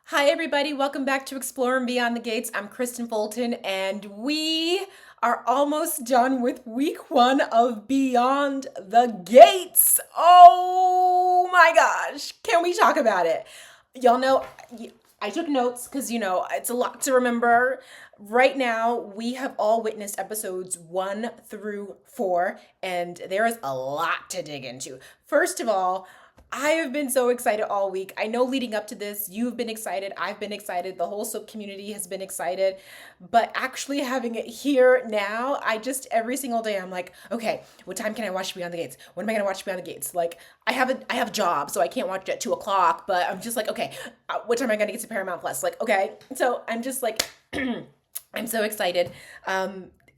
Hi, everybody. Welcome back to Exploring Beyond the Gates. I'm Kristen Fulton, and we are almost done with week one of Beyond the Gates. Oh my gosh. Can we talk about it? Y'all know I took notes because, it's a lot to remember. Right now, we have all witnessed episodes 1 through 4, and there is a lot to dig into. First of all, I have been so excited all week. I know leading up to this, you've been excited. I've been excited. The whole soap community has been excited. But actually having it here now, every single day I'm like, okay, what time can I watch Beyond the Gates? When am I gonna watch Beyond the Gates? Like I have a job, so I can't watch it at 2 o'clock. But I'm just like, okay, what time am I gonna get to Paramount Plus? Like, okay, so I'm just like, I'm so excited.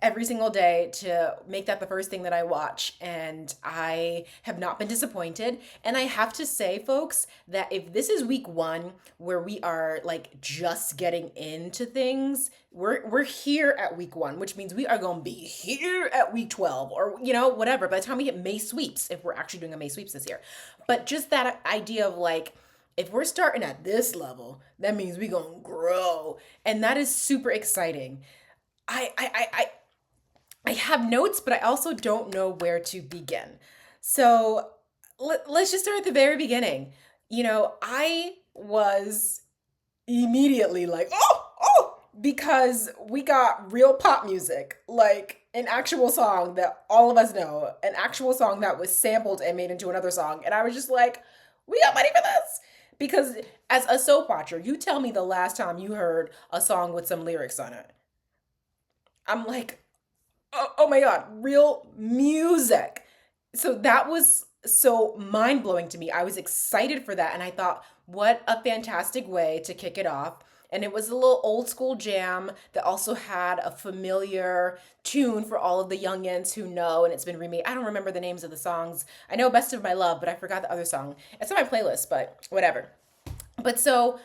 Every single day to make that the first thing that I watch. And I have not been disappointed. And I have to say, folks, that if this is week one where we are like just getting into things, we're here at week one, which means we are gonna be here at week 12 or whatever. By the time we hit May sweeps, if we're actually doing a May sweeps this year. But just that idea of like, if we're starting at this level, that means we gonna grow. And that is super exciting. I have notes, but I also don't know where to begin. So let's just start at the very beginning. I was immediately like, oh, because we got real pop music, like an actual song that all of us know, an actual song that was sampled and made into another song. And I was just like, we got money for this. Because as a soap watcher, you tell me the last time you heard a song with some lyrics on it. I'm like, oh my God, real music. So that was so mind blowing to me. I was excited for that. And I thought, what a fantastic way to kick it off. And it was a little old school jam that also had a familiar tune for all of the youngins who know, and it's been remade. I don't remember the names of the songs. I know Best of My Love, but I forgot the other song. It's on my playlist, but whatever. But so,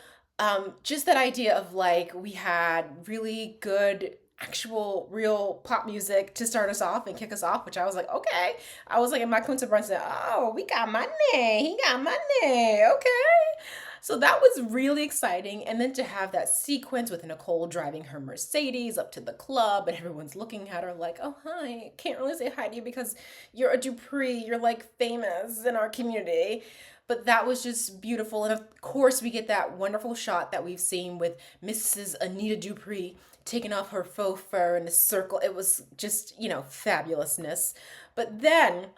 just that idea of like, we had really good, actual, real pop music to start us off and kick us off, which I was like, okay. I was like, in my Quinta Brunson, oh, we got money. He got money. Okay. So that was really exciting. And then to have that sequence with Nicole driving her Mercedes up to the club and everyone's looking at her like, oh, hi. Can't really say hi to you because you're a Dupree. You're like famous in our community. But that was just beautiful. And of course, we get that wonderful shot that we've seen with Mrs. Anita Dupree taking off her faux fur in a circle. It was just, fabulousness. But then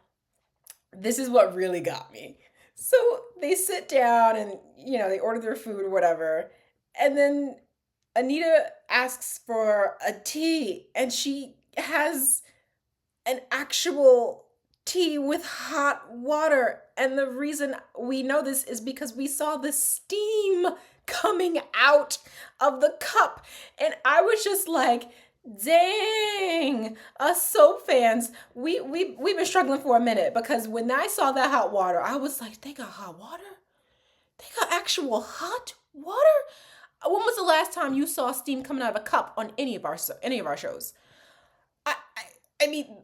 this is what really got me. So they sit down and, they order their food or whatever. And then Anita asks for a tea and she has an actual tea with hot water. And the reason we know this is because we saw the steam coming out of the cup. And I was just like, dang, us soap fans, we've been struggling for a minute because when I saw that hot water, I was like, they got hot water? They got actual hot water? When was the last time you saw steam coming out of a cup on any of our shows? I I mean,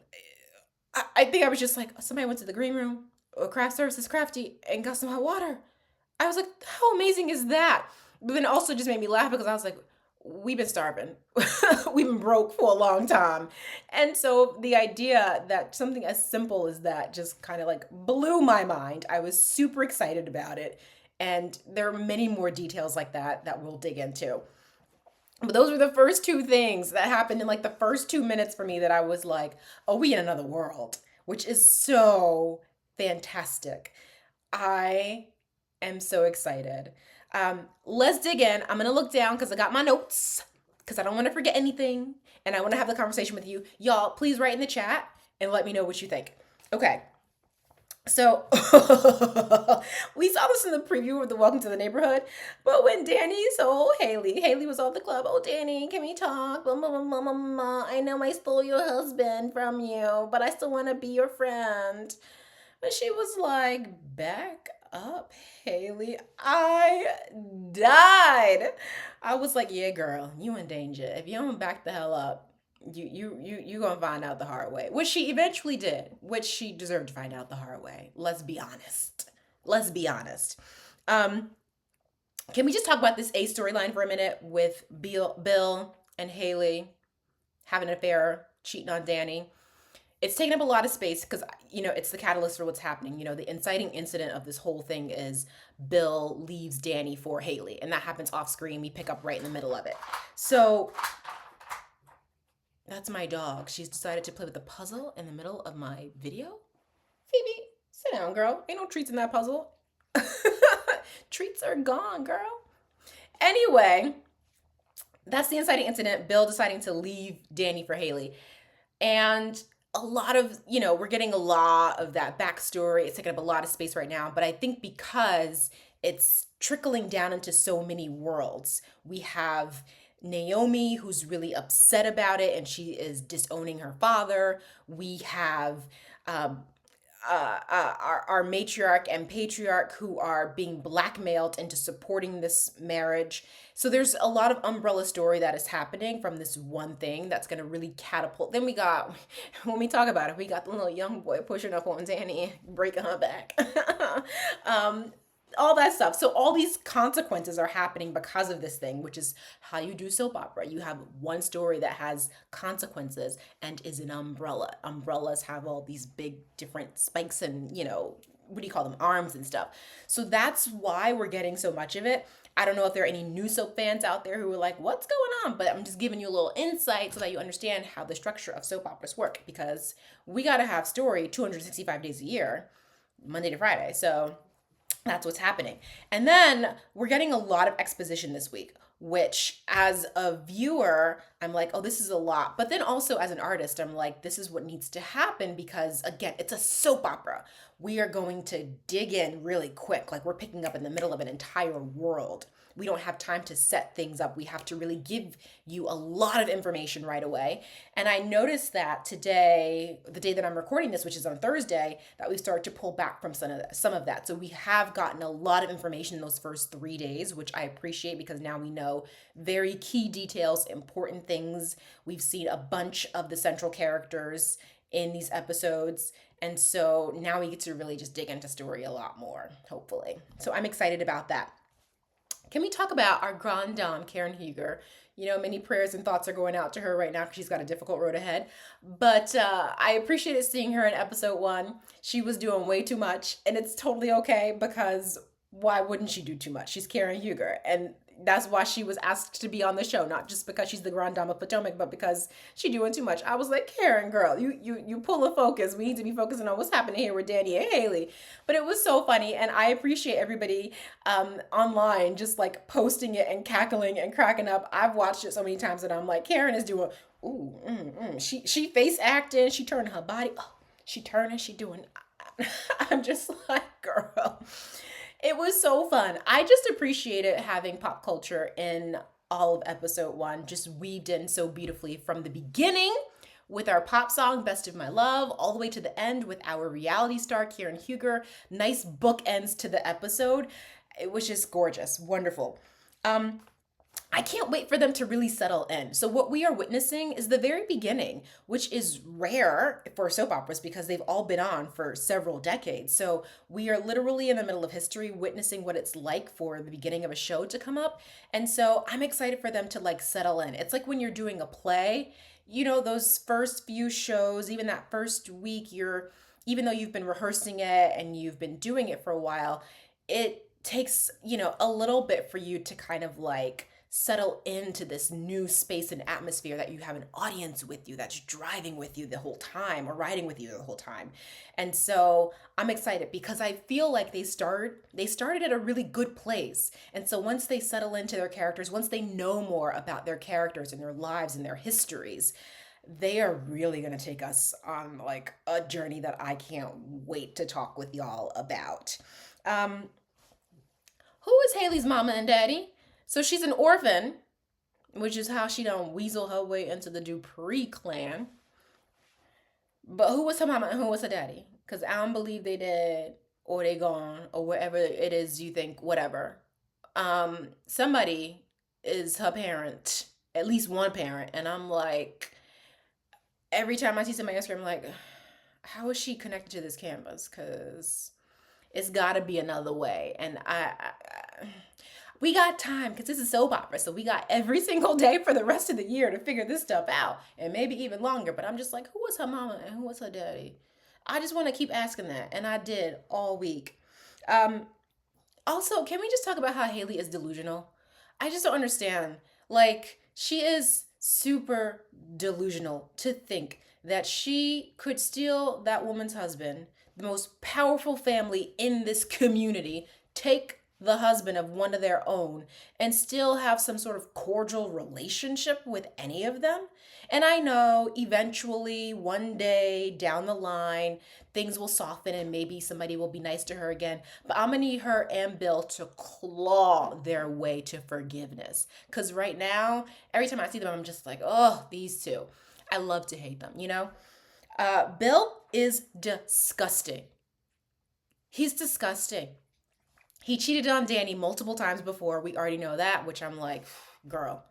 I think I was just like, somebody went to the green room or craft services crafty and got some hot water. I was like, how amazing is that? But then also just made me laugh because I was like, we've been starving. We've been broke for a long time. And so the idea that something as simple as that just kind of like blew my mind. I was super excited about it. And there are many more details like that we'll dig into. But those were the first two things that happened in like the first 2 minutes for me that I was like, oh, we in another world, which is so fantastic. I am so excited. Let's dig in. I'm gonna look down because I got my notes because I don't want to forget anything and I want to have the conversation with you. Y'all, please write in the chat and let me know what you think. Okay. So we saw this in the preview of the Welcome to the Neighborhood, but when Danny told Haley was on the club. Oh, Danny, can we talk? Blah, blah, blah, blah, blah, blah. I know I stole your husband from you, but I still want to be your friend. But she was like, back up, Haley. I died. I was like, yeah, girl, you in danger. If you don't back the hell up, you gonna find out the hard way. Which she eventually did, which she deserved to find out the hard way. Let's be honest. Let's be honest. Um, Can we just talk about this A storyline for a minute with Bill and Haley having an affair, cheating on Danny? It's taken up a lot of space because, it's the catalyst for what's happening. The inciting incident of this whole thing is Bill leaves Danny for Haley, and that happens off screen. We pick up right in the middle of it. So that's my dog. She's decided to play with the puzzle in the middle of my video. Phoebe, sit down, girl. Ain't no treats in that puzzle. Treats are gone, girl. Anyway, that's the inciting incident. Bill deciding to leave Danny for Haley. And a lot of, we're getting a lot of that backstory. It's taking up a lot of space right now. But I think because it's trickling down into so many worlds, we have Naomi, who's really upset about it and she is disowning her father. We have our matriarch and patriarch who are being blackmailed into supporting this marriage. So there's a lot of umbrella story that is happening from this one thing that's going to really catapult. Then we got, when we talk about it, we got the little young boy pushing up on Danny, breaking her back. All that stuff. So all these consequences are happening because of this thing, which is how you do soap opera. You have one story that has consequences and is an umbrella. Umbrellas have all these big different spikes and, what do you call them? Arms and stuff. So that's why we're getting so much of it. I don't know if there are any new soap fans out there who are like, what's going on? But I'm just giving you a little insight so that you understand how the structure of soap operas work, because we got to have story 265 days a year, Monday to Friday. So that's what's happening. And then we're getting a lot of exposition this week, which as a viewer, I'm like, oh, this is a lot. But then also as an artist, I'm like, this is what needs to happen because, again, it's a soap opera. We are going to dig in really quick. Like we're picking up in the middle of an entire world. We don't have time to set things up. We have to really give you a lot of information right away. And I noticed that today, the day that I'm recording this, which is on Thursday, that we started to pull back from some of that. So we have gotten a lot of information in those first 3 days, which I appreciate because now we know very key details, important things. We've seen a bunch of the central characters in these episodes. And so now we get to really just dig into story a lot more, hopefully. So I'm excited about that. Can we talk about our grand dame, Karen Huger? Many prayers and thoughts are going out to her right now because she's got a difficult road ahead. But I appreciated seeing her in episode 1. She was doing way too much, and it's totally okay because why wouldn't she do too much? She's Karen Huger, and that's why she was asked to be on the show, not just because she's the grand dame of Potomac, but because she's doing too much. I was like, Karen, girl, you pull a focus. We need to be focusing on what's happening here with Danny and Haley. But it was so funny, and I appreciate everybody online just like posting it and cackling and cracking up. I've watched it so many times that I'm like, Karen is doing, ooh, She face acting, she turning her body, she turning, she doing. I'm just like, girl. It was so fun. I just appreciated having pop culture in all of episode 1, just weaved in so beautifully from the beginning with our pop song, Best of My Love, all the way to the end with our reality star, Karen Huger. Nice bookends to the episode. It was just gorgeous, wonderful. I can't wait for them to really settle in. So what we are witnessing is the very beginning, which is rare for soap operas because they've all been on for several decades. So we are literally in the middle of history witnessing what it's like for the beginning of a show to come up. And so I'm excited for them to like settle in. It's like when you're doing a play, those first few shows, even that first week, even though you've been rehearsing it and you've been doing it for a while, it takes, a little bit for you to kind of like settle into this new space and atmosphere that you have an audience with you that's driving with you the whole time or riding with you the whole time. And so I'm excited because I feel like they started at a really good place. And so once they settle into their characters, once they know more about their characters and their lives and their histories, they are really going to take us on like a journey that I can't wait to talk with y'all about. Who is Haley's mama and daddy? So she's an orphan, which is how she done weasel her way into the Dupree clan. But who was her mama and who was her daddy? Because I don't believe they dead or they gone or wherever it is you think, whatever. Somebody is her parent, at least one parent. And I'm like, every time I see somebody on screen, I'm like, how is she connected to this campus? Because it's got to be another way. And We got time because this is soap opera. So we got every single day for the rest of the year to figure this stuff out and maybe even longer. But I'm just like, who was her mama and who was her daddy? I just want to keep asking that. And I did all week. Um, Also, can we just talk about how Haley is delusional? I just don't understand. Like, she is super delusional to think that she could steal that woman's husband, the most powerful family in this community, take the husband of one of their own, and still have some sort of cordial relationship with any of them. And I know eventually, one day down the line, things will soften and maybe somebody will be nice to her again. But I'm gonna need her and Bill to claw their way to forgiveness. Because right now, every time I see them, I'm just like, oh, these two. I love to hate them, you know? Bill is disgusting. He's disgusting. He cheated on Danny multiple times before. We already know that, which I'm like, girl.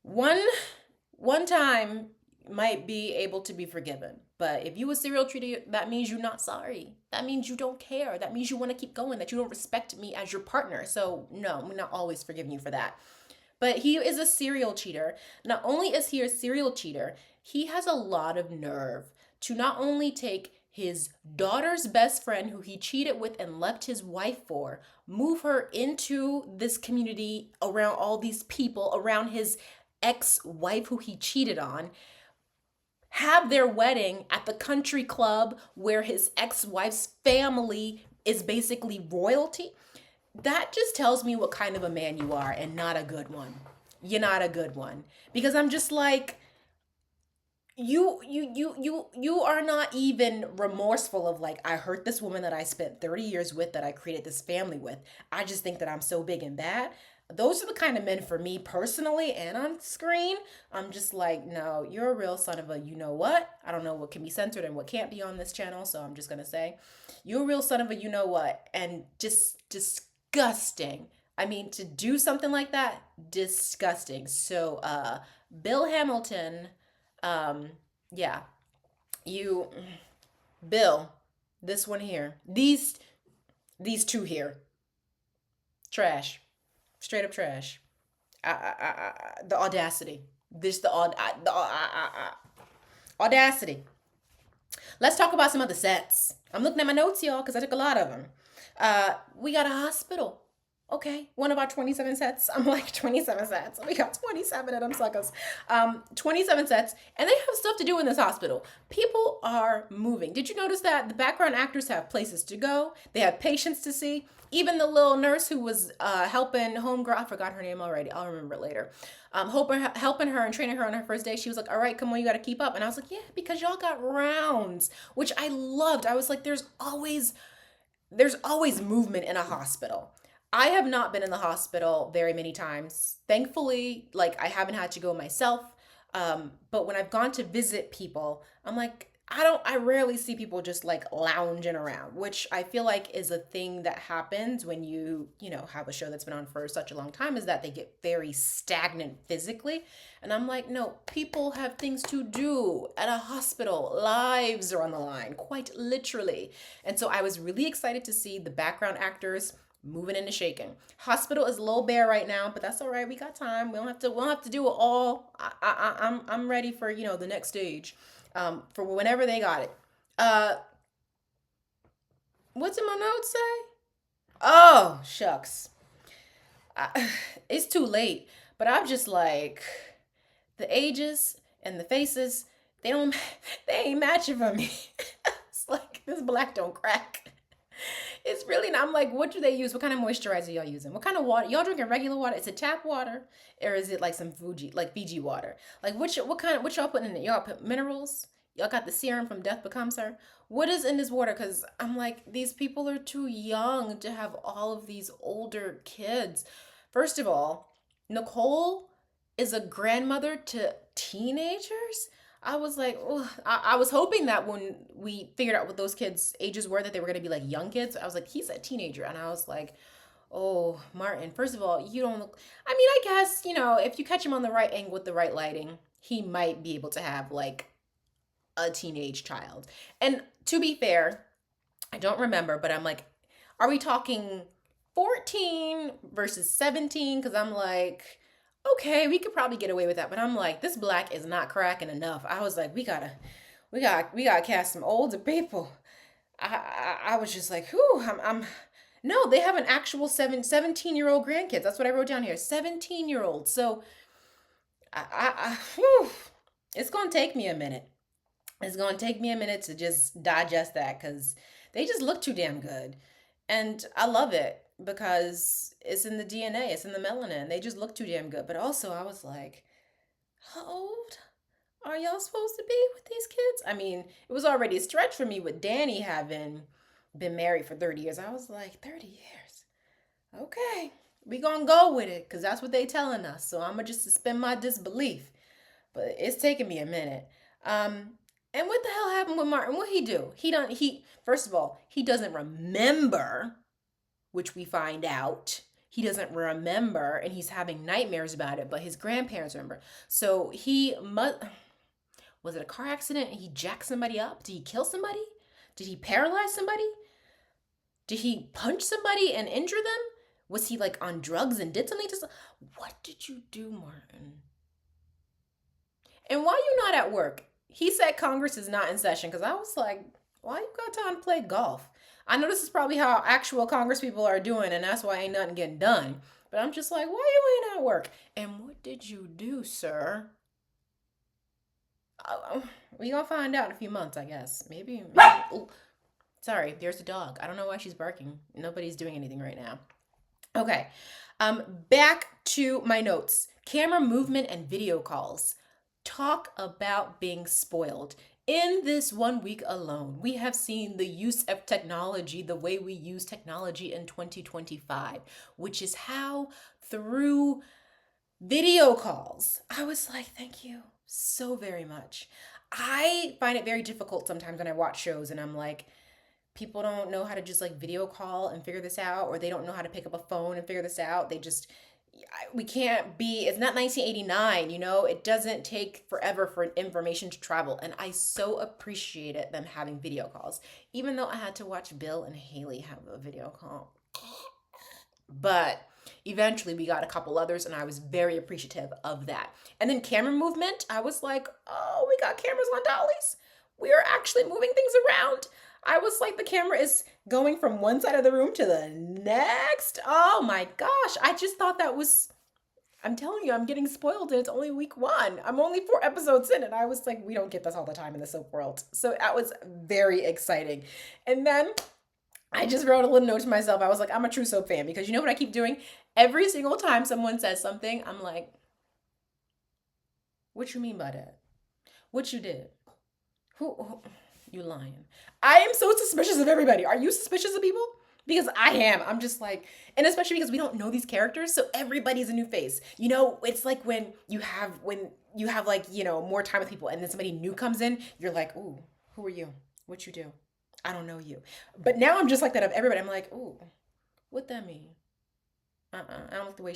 One one time might be able to be forgiven. But if you a serial cheater, that means you're not sorry. That means you don't care. That means you want to keep going, that you don't respect me as your partner. So no, I'm not always forgiving you for that. But he is a serial cheater. Not only is he a serial cheater, he has a lot of nerve to not only take his daughter's best friend, who he cheated with and left his wife for, move her into this community around all these people, around his ex wife who he cheated on, have their wedding at the country club where his ex wife's family is basically royalty. That just tells me what kind of a man you are, and not a good one. You're not a good one. Because I'm just like, you are not even remorseful of like, I hurt this woman that I spent 30 years with, that I created this family with. I just think that I'm so big and bad. Those are the kind of men for me personally and on screen. I'm just like, no, you're a real son of a, you know what? I don't know what can be censored and what can't be on this channel, so I'm just gonna say, you're a real son of a, you know what? And just disgusting. I mean, to do something like that, disgusting. So, Bill Hamilton, um, yeah, you, Bill, this one here, these two here, trash, straight up trash. The audacity, this audacity. Let's talk about some other sets. I'm looking at my notes, y'all, because I took a lot of them. We got a hospital. Okay, one of our 27 sets. I'm like, 27 sets. We got 27 of them suckers. 27 sets, and they have stuff to do in this hospital. People are moving. Did you notice that the background actors have places to go? They have patients to see. Even the little nurse who was helping homegirl, I forgot her name already. I'll remember it later. Helping her and training her on her first day. She was like, "All right, come on, you got to keep up." And I was like, "Yeah, because y'all got rounds," which I loved. I was like, there's always movement in a hospital. I have not been in the hospital very many times. Thankfully, like I haven't had to go myself. But when I've gone to visit people, I'm like, I rarely see people just like lounging around, which I feel like is a thing that happens when you have a show that's been on for such a long time, is that they get very stagnant physically. And I'm like, no, people have things to do at a hospital. Lives are on the line, quite literally. And so I was really excited to see the background actors moving into shaking. Hospital is a little bare right now, but that's all right. We got time. We don't have to do it all. I'm ready for the next stage, for whenever they got it. Uh, what's in my notes say? Oh shucks, I, it's too late. But I'm just like, the ages and the faces, they don't, they ain't matching for me. It's like this black don't crack. It's really not. I'm like, what do they use? What kind of moisturizer y'all using? What kind of water? Y'all drinking regular water? Is it tap water, or is it like some Fuji, like Fiji water? Like what y'all putting in it? Y'all put minerals? Y'all got the serum from Death Becomes Her? What is in this water? Because I'm like, these people are too young to have all of these older kids. First of all, Nicole is a grandmother to teenagers. I was like, oh, I was hoping that when we figured out what those kids' ages were, that they were going to be like young kids. I was like, he's a teenager. And I was like, oh, Martin, first of all, you don't look, I mean, I guess, if you catch him on the right angle with the right lighting, he might be able to have like a teenage child. And to be fair, I don't remember, but I'm like, are we talking 14 versus 17, because I'm like, okay, we could probably get away with that. But I'm like, this black is not cracking enough. I was like, we gotta cast some older people. I was just like, whew, no, they have an actual 17-year-old grandkids. That's what I wrote down here. 17-year-old. So whew, it's gonna take me a minute. It's gonna take me a minute to just digest that because they just look too damn good. And I love it because it's in the DNA, it's in the melanin. They just look too damn good. But also I was like, how old are y'all supposed to be with these kids? I mean, it was already a stretch for me with Danny having been married for 30 years. I was like, 30 years. Okay. We gonna go with it because that's what they telling us. So I'm gonna just suspend my disbelief. But it's taking me a minute. Um, and what the hell happened with Martin? What he do? He first of all, he doesn't remember, which we find out. He doesn't remember and he's having nightmares about it, but his grandparents remember. So he must was it a car accident and he jacked somebody up? Did he kill somebody? Did he paralyze somebody? Did he punch somebody and injure them? Was he like on drugs and did something to what did you do, Martin? And while you're not at work, he said Congress is not in session because I was like, why you got time to play golf? I know this is probably how actual Congress people are doing, and that's why ain't nothing getting done. But I'm just like, why you ain't at work? And what did you do, sir? We gonna find out in a few months, I guess. Maybe. Ooh, sorry, there's a dog. I don't know why she's barking. Nobody's doing anything right now. Okay. Back to my notes. Camera movement and video calls. Talk about being spoiled. In this 1 week alone, we have seen the use of technology the way we use technology in 2025, which is how through video calls. I was like, thank you so very much. I find it very difficult sometimes when I watch shows and I'm like, people don't know how to just like video call and figure this out, or they don't know how to pick up a phone and figure this out. They just, we can't be, it's not 1989, it doesn't take forever for information to travel. And I so appreciated them having video calls, even though I had to watch Bill and Haley have a video call. But eventually we got a couple others and I was very appreciative of that. And then camera movement, I was like, oh, we got cameras on dollies. We are actually moving things around. I was like, the camera is going from one side of the room to the next. Oh my gosh. I just thought that was, I'm telling you, I'm getting spoiled and it's only week 1. I'm only 4 episodes in and I was like, we don't get this all the time in the soap world. So that was very exciting. And then I just wrote a little note to myself. I was like, I'm a true soap fan because you know what I keep doing? Every single time someone says something, I'm like, what you mean by that? What you did? Who you lying? I am so suspicious of everybody. Are you suspicious of people? Because I am. I'm just like, and especially because we don't know these characters, so everybody's a new face. It's like when you have like, more time with people and then somebody new comes in, you're like, ooh, who are you? What you do? I don't know you. But now I'm just like that of everybody. I'm like, ooh, what that mean? I don't like the way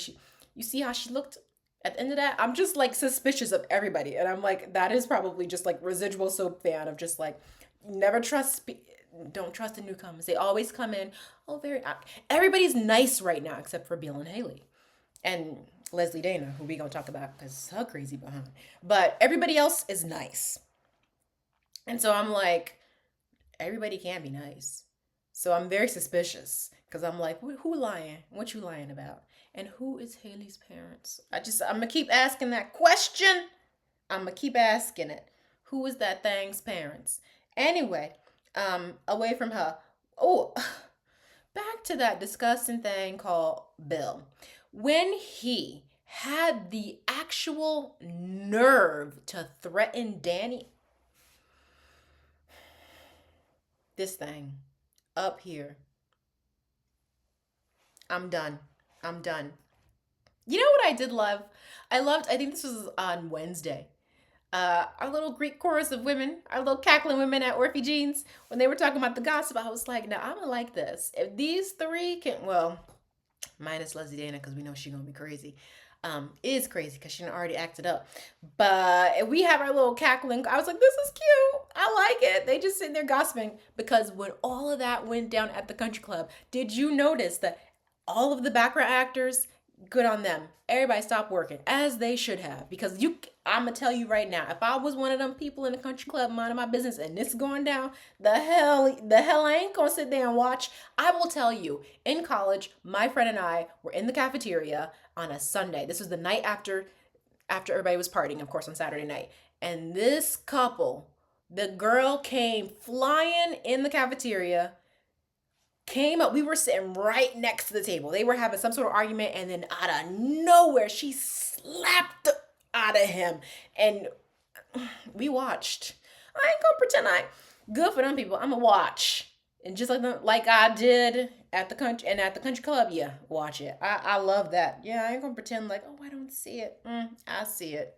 you see how she looked at the end of that? I'm just like suspicious of everybody. And I'm like, that is probably just like residual soap fan of just like, never trust, don't trust the newcomers. They always come in, oh, everybody's nice right now except for Bill and Haley. And Leslie Dana, who we gonna talk about because her crazy behind. But everybody else is nice. And so I'm like, everybody can be nice. So I'm very suspicious because I'm like, who lying? What you lying about? And who is Haley's parents? I'm gonna keep asking that question. I'm gonna keep asking it. Who is that thing's parents? Anyway, away from her. Oh, back to that disgusting thing called Bill. When he had the actual nerve to threaten Danny, this thing up here. I'm done. I'm done. You know what I did love? I think this was on Wednesday. Our little Greek chorus of women, our little cackling women at Orphe Jeans, when they were talking about the gossip, I was like, now I'm gonna like this. If these 3 can, well, minus Leslie Dana, because we know she's gonna be crazy. Is crazy because she done already acted up. But if we have our little cackling, I was like, this is cute. I like it. They just sitting there gossiping because when all of that went down at the country club, did you notice that All of the background actors, good on them. Everybody stopped working, as they should have, because I'm gonna tell you right now, if I was one of them people in the country club minding my business and this is going down, the hell I ain't gonna sit there and watch. I will tell you, in college, my friend and I were in the cafeteria on a Sunday. This was the night after everybody was partying, of course, on Saturday night. And this couple, the girl came flying in the cafeteria, came up. We were sitting right next to the table. They were having some sort of argument, and then out of nowhere, she slapped out of him. And we watched. I ain't gonna pretend I good for them people. I'm gonna watch. And just like I did at the country club, yeah, watch it. I love that. Yeah, I ain't gonna pretend like, oh, I don't see it. I see it.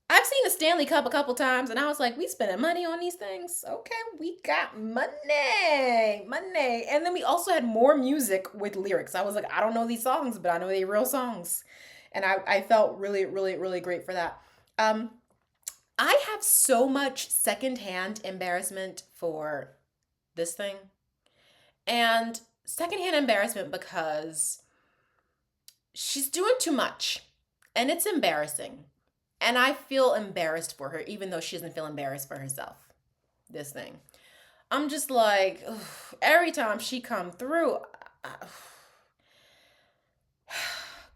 I've seen a Stanley Cup a couple times, and I was like, we spending money on these things. Okay, we got money, money. And then we also had more music with lyrics. I was like, I don't know these songs, but I know they're real songs. And I felt really, really, really great for that. Um, I have so much secondhand embarrassment for this thing. And secondhand embarrassment because she's doing too much. And it's embarrassing. And I feel embarrassed for her, even though she doesn't feel embarrassed for herself. This thing. I'm just like, ugh, every time she come through,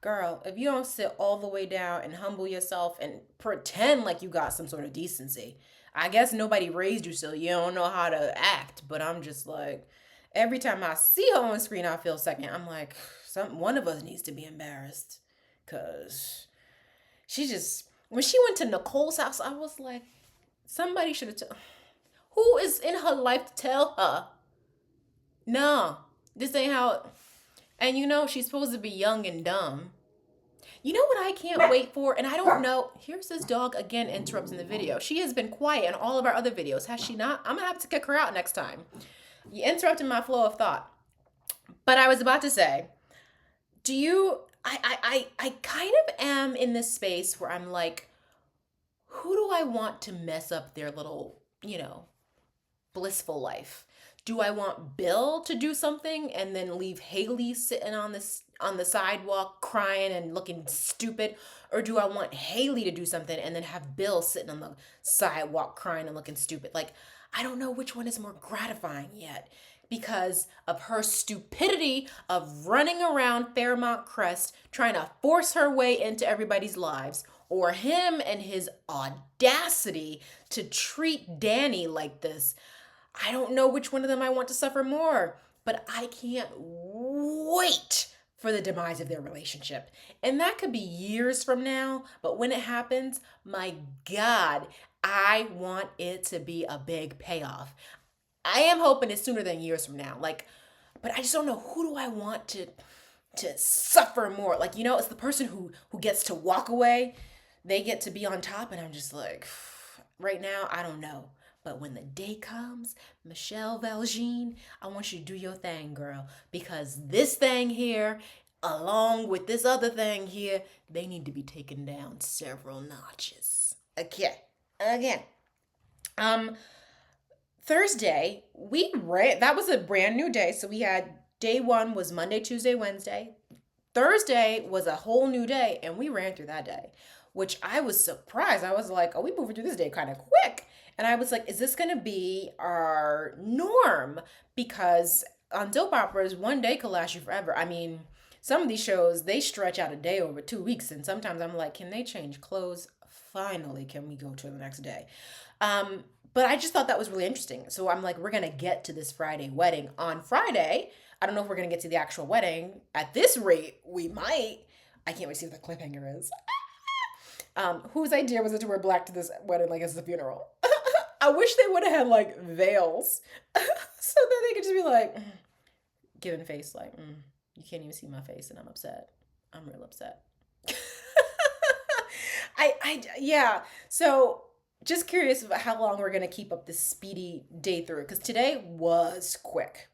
girl, if you don't sit all the way down and humble yourself and pretend like you got some sort of decency, I guess nobody raised you so you don't know how to act. But I'm just like, every time I see her on screen, I feel second. I'm like, one of us needs to be embarrassed, cause she just when she went to Nicole's house, I was like, somebody should have told. Who is in her life to tell her? No, this ain't how. And she's supposed to be young and dumb. You know what I can't wait for? And I don't know. Here's this dog again interrupting the video. She has been quiet in all of our other videos, has she not? I'm gonna have to kick her out next time. You interrupted my flow of thought. But I was about to say, do you? I kind of am in this space where I'm like, who do I want to mess up their little, blissful life? Do I want Bill to do something and then leave Haley sitting on the sidewalk crying and looking stupid? Or do I want Haley to do something and then have Bill sitting on the sidewalk crying and looking stupid? Like, I don't know which one is more gratifying yet because of her stupidity of running around Fairmont Crest trying to force her way into everybody's lives, or him and his audacity to treat Danny like this. I don't know which one of them I want to suffer more, but I can't wait for the demise of their relationship. And that could be years from now, but when it happens, my God, I want it to be a big payoff. I am hoping it's sooner than years from now. But I just don't know, who do I want to suffer more? It's the person who gets to walk away. They get to be on top, and I'm just like, right now, I don't know. But when the day comes, Michelle Valjean, I want you to do your thing, girl. Because this thing here, along with this other thing here, they need to be taken down several notches. Okay. Again. Thursday, that was a brand new day. So we had day one was Monday, Tuesday, Wednesday. Thursday was a whole new day, and we ran through that day, which I was surprised. I was like, oh, we moving through this day kind of quick. And I was like, is this going to be our norm? Because on soap operas, one day could last you forever. I mean, some of these shows, they stretch out a day over 2 weeks. And sometimes I'm like, can they change clothes? Finally, can we go to the next day? But I just thought that was really interesting. So I'm like, we're going to get to this Friday wedding on Friday. I don't know if we're going to get to the actual wedding. At this rate, we might. I can't wait to see what the cliffhanger is. Whose idea was it to wear black to this wedding like it's a funeral? I wish they would have had veils so that they could just be like, giving face you can't even see my face and I'm upset. I'm real upset. Yeah. So just curious about how long we're going to keep up this speedy day through, because today was quick,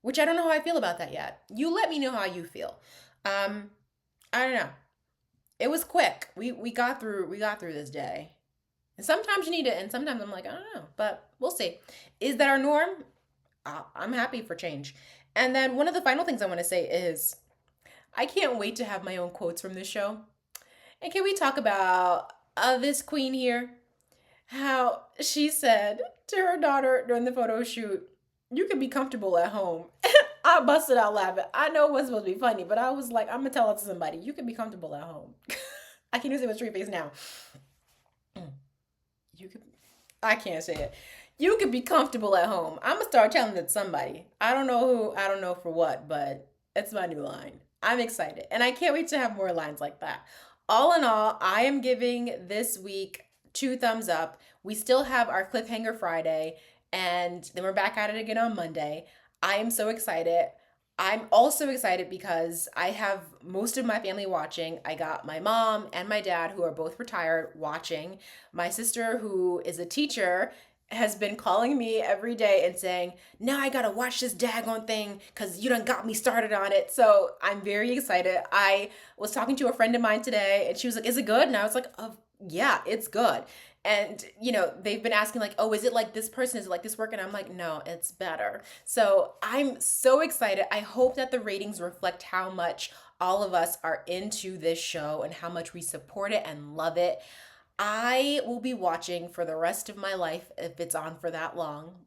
which I don't know how I feel about that yet. You let me know how you feel. I don't know. It was quick. We got through this day. And sometimes you need it, and sometimes I'm like, I don't know, but we'll see. Is that our norm? I'm happy for change. And then one of the final things I want to say is I can't wait to have my own quotes from this show. And can we talk about this queen here? How she said to her daughter during the photo shoot, "You can be comfortable at home." I busted out laughing. I know it wasn't supposed to be funny, but I was like, I'm gonna tell it to somebody. You can be comfortable at home. I can't even say it with straight face now. You could. I can't say it. You could be comfortable at home. I'm gonna start telling it to somebody. I don't know who. I don't know for what, but it's my new line. I'm excited, and I can't wait to have more lines like that. All in all, I am giving this week 2 thumbs up. We still have our cliffhanger Friday, and then we're back at it again on Monday. I am so excited. I'm also excited because I have most of my family watching. I got my mom and my dad, who are both retired, watching. My sister, who is a teacher, has been calling me every day and saying, "Now I gotta watch this daggone thing because you done got me started on it." So I'm very excited. I was talking to a friend of mine today and she was like, "Is it good?" And I was like, "Oh, yeah, it's good." And they've been asking like, "Oh, is it like this person? Is it like this work?" And I'm like, "No, it's better." So I'm so excited. I hope that the ratings reflect how much all of us are into this show and how much we support it and love it. I will be watching for the rest of my life if it's on for that long.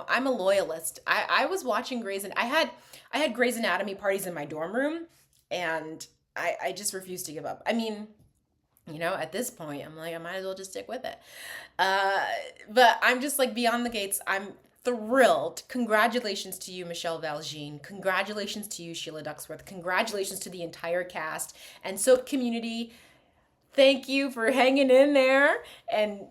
I'm a loyalist. I was watching I had Grey's Anatomy parties in my dorm room, and I just refused to give up. I mean, at this point, I'm like, I might as well just stick with it. Uh, but I'm just like beyond the gates. I'm thrilled. Congratulations to you, Michelle Valjean. Congratulations to you, Sheila Ducksworth. Congratulations to the entire cast and soap community. Thank you for hanging in there and,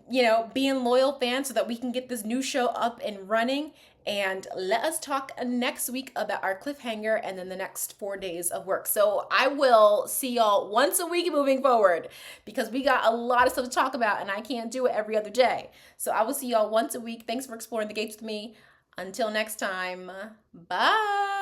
being loyal fans so that we can get this new show up and running. And let us talk next week about our cliffhanger and then the next 4 days of work. So I will see y'all once a week moving forward because we got a lot of stuff to talk about and I can't do it every other day. So I will see y'all once a week. Thanks for exploring the gates with me. Until next time, bye.